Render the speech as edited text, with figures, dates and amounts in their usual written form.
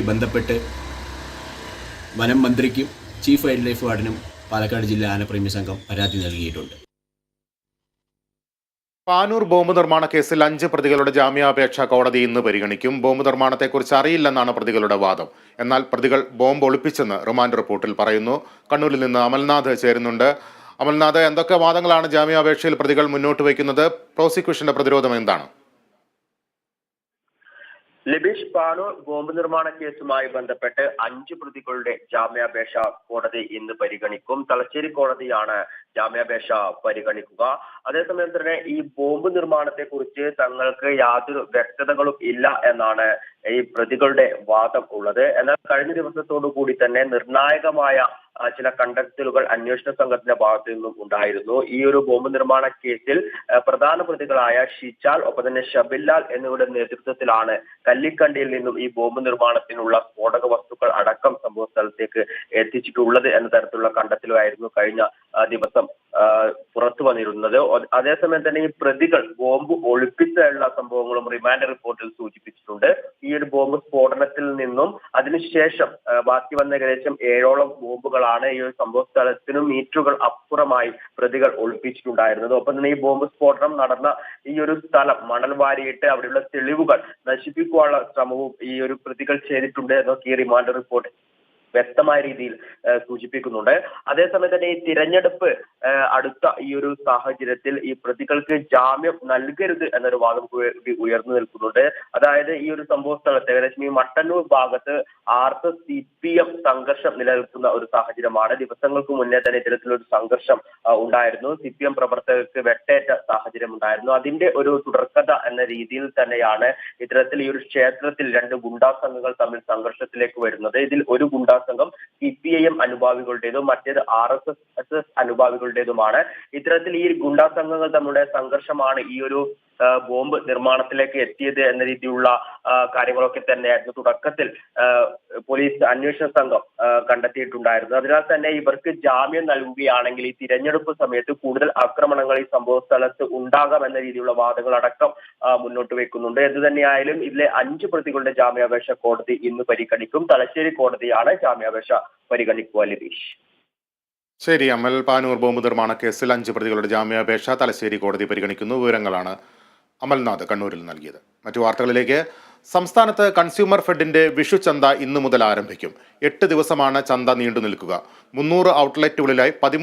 ബന്ധപ്പെട്ട് വനം മന്ത്രിക്കും ചീഫ് വൈൽഡ് ലൈഫ് വാർഡനും പാലക്കാട് ജില്ലാ ആനപ്രേമി സംഘം പരാതി നൽകിയിട്ടുണ്ട്. പാനൂർ ബോംബ് നിർമ്മാണ കേസിൽ 5 പ്രതികളുടെ ജാമ്യാപേക്ഷ കോടതി ഇന്ന് പരിഗണിക്കും. ബോംബ് നിർമ്മാണത്തെക്കുറിച്ച് അറിയില്ലെന്നാണ് പ്രതികളുടെ വാദം. എന്നാൽ പ്രതികൾ ബോംബ് ഒളിപ്പിച്ചെന്ന് റിമാൻഡ് റിപ്പോർട്ടിൽ പറയുന്നു. കണ്ണൂരിൽ നിന്ന് അമൽനാഥ് ചേരുന്നുണ്ട്. അമൽനാഥ്, എന്തൊക്കെ വാദങ്ങളാണ് ജാമ്യാപേക്ഷയിൽ പ്രതികൾ മുന്നോട്ട് വയ്ക്കുന്നത്? പ്രോസിക്യൂഷന്റെ പ്രതിരോധം എന്താണ്? ലിബീഷ്, പാനൂർ ബോംബ് നിർമ്മാണ കേസുമായി ബന്ധപ്പെട്ട് 5 പ്രതികളുടെ ജാമ്യാപേക്ഷ കോടതി ഇന്ന് പരിഗണിക്കും. തലശ്ശേരി കോടതിയാണ് ജാമ്യാപേക്ഷ പരിഗണിക്കുക. അതേസമയം തന്നെ ഈ ബോംബ് നിർമ്മാണത്തെ കുറിച്ച് തങ്ങൾക്ക് യാതൊരു വ്യക്തതകളും ഇല്ല എന്നാണ് ഈ പ്രതികളുടെ വാദം ഉള്ളത്. എന്നാൽ കഴിഞ്ഞ ദിവസത്തോടു കൂടി തന്നെ നിർണായകമായ ചില കണ്ടെത്തലുകൾ അന്വേഷണ സംഘത്തിന്റെ ഭാഗത്തു നിന്നും ഉണ്ടായിരുന്നു. ഈ ഒരു ബോംബ് നിർമ്മാണ കേസിൽ പ്രധാന പ്രതികളായ ഷിജാൽ, ഒപ്പം തന്നെ ഷബില്ലാൽ എന്നിവരുടെ നേതൃത്വത്തിലാണ് കല്ലിക്കണ്ടിയിൽ നിന്നും ഈ ബോംബ് നിർമ്മാണത്തിനുള്ള സ്ഫോടക വസ്തുക്കൾ അടക്കം സംഭവ സ്ഥലത്തേക്ക് എത്തിച്ചിട്ടുള്ളത് എന്ന തരത്തിലുള്ള കണ്ടെത്തലായിരുന്നു കഴിഞ്ഞ ദിവസം പുറത്തു വന്നിരുന്നത്. അതേസമയം തന്നെ ഈ പ്രതികൾ ബോംബ് ഒളിപ്പിച്ചുള്ള സംഭവങ്ങളും റിമാൻഡ് റിപ്പോർട്ടിൽ സൂചിപ്പിച്ചിട്ടുണ്ട്. ഈ ഒരു ബോംബ് സ്ഫോടനത്തിൽ നിന്നും അതിനുശേഷം ബാക്കി വന്ന ഏകദേശം 7ഓളം ബോംബുകളാണ് ഈ ഒരു സംഭവ സ്ഥലത്തിനും മീറ്ററുകൾ അപ്പുറമായി പ്രതികൾ ഒളിപ്പിച്ചിട്ടുണ്ടായിരുന്നത്. ഒപ്പം തന്നെ ഈ ബോംബ് സ്ഫോടനം നടന്ന ഈ ഒരു സ്ഥലം മണൽ വാരിയിട്ട് അവിടെയുള്ള തെളിവുകൾ നശിപ്പിക്കാനുള്ള ശ്രമവും ഈ ഒരു പ്രതികൾ ചെയ്തിട്ടുണ്ട് എന്നൊക്കെ ഈ റിമാൻഡ് റിപ്പോർട്ട് വ്യക്തമായ രീതിയിൽ സൂചിപ്പിക്കുന്നുണ്ട്. അതേസമയം തന്നെ ഈ തിരഞ്ഞെടുപ്പ് അടുത്ത ഈ ഒരു സാഹചര്യത്തിൽ ഈ പ്രതികൾക്ക് ജാമ്യം നൽകരുത് എന്നൊരു വാദം ഉയർന്നു നിൽക്കുന്നുണ്ട്. അതായത് ഈ ഒരു സംഭവ സ്ഥലത്ത് ഏകദേശം ഈ മട്ടന്നൂർ ഭാഗത്ത് RSS CPM സംഘർഷം നിലനിൽക്കുന്ന ഒരു സാഹചര്യമാണ്. ദിവസങ്ങൾക്ക് മുന്നേ തന്നെ ഇത്തരത്തിലൊരു സംഘർഷം ഉണ്ടായിരുന്നു. CPM പ്രവർത്തകർക്ക് വെട്ടേറ്റ സാഹചര്യം ഉണ്ടായിരുന്നു. അതിന്റെ ഒരു തുടർക്കഥ എന്ന രീതിയിൽ തന്നെയാണ് ഇത്തരത്തിൽ ഈ ഒരു ക്ഷേത്രത്തിൽ 2 ഗുണ്ടാ സംഘങ്ങൾ തമ്മിൽ സംഘർഷത്തിലേക്ക് വരുന്നത്. ഇതിൽ ഒരു ഗുണ്ടാ സംഘം CPIM അനുഭാവികളുടേതും മറ്റേത് RSS അനുഭാവികളുടേതുമാണ്. ഇത്തരത്തിൽ ഈ ഗുണ്ടാ സംഘങ്ങൾ തമ്മിലുള്ള സംഘർഷമാണ് ഈ ഒരു ബോംബ് നിർമ്മാണത്തിലേക്ക് എത്തിയത് എന്ന രീതിയിലുള്ള കാര്യങ്ങളൊക്കെ തന്നെയായിരുന്നു തുടക്കത്തിൽ പോലീസ് അന്വേഷണ സംഘം കണ്ടെത്തിയിട്ടുണ്ടായിരുന്നു. അതിനാൽ തന്നെ ഇവർക്ക് ജാമ്യം നൽകുകയാണെങ്കിൽ ഈ തിരഞ്ഞെടുപ്പ് സമയത്ത് കൂടുതൽ ആക്രമണങ്ങൾ ഈ സംഭവ സ്ഥലത്ത് ഉണ്ടാകാം എന്ന രീതിയിലുള്ള വാദങ്ങൾ അടക്കം മുന്നോട്ട് വെക്കുന്നുണ്ട്. എന്ത് തന്നെയായാലും ഇതിലെ 5 പ്രതികളുടെ ജാമ്യാപേക്ഷ കോടതി ഇന്ന് പരിഗണിക്കും. തലശ്ശേരി കോടതിയാണ് ജാമ്യാപേക്ഷ പരിഗണിക്കുക. ലിബീഷ്. ശരി അമൽ, പാനൂർ ബോംബ് നിർമ്മാണ കേസിൽ 5 പ്രതികളുടെ ജാമ്യാപേക്ഷ തലശ്ശേരി കോടതി പരിഗണിക്കുന്നു. വിവരങ്ങളാണ് അമൽനാഥ് കണ്ണൂരിൽ നൽകിയത്. മറ്റു വാർത്തകളിലേക്ക്. സംസ്ഥാനത്ത് കൺസ്യൂമർ ഫെഡിന്റെ വിഷു ചന്ത ഇന്നു മുതൽ ആരംഭിക്കും. 8 ദിവസമാണ് ചന്ത നീണ്ടു നിൽക്കുക. 300 ഔട്ട്ലെറ്റുകളിലായി 13